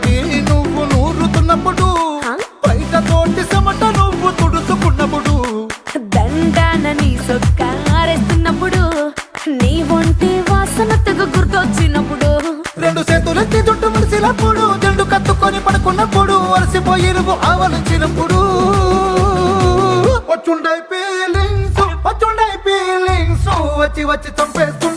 తోటి నువ్వు నూరుతున్నప్పుడు, బయట తోటి చెమట నువ్వు తుడుచుకున్నప్పుడు, దండాన నీ సొక్క ఆరేస్తున్నప్పుడు, నీ ఒంటి వాసన తెగ గుర్తొచ్చినప్పుడు, రెండు చేతులెత్తి జుట్టు ముడిసినప్పుడు, జెండు కత్తుకొని పడుకున్నప్పుడు, అలసిపోయి నువ్వు ఆవలించినప్పుడు, వచ్చుండై ఫీలింగ్స్ వచ్చి వచ్చి చంపేస్తు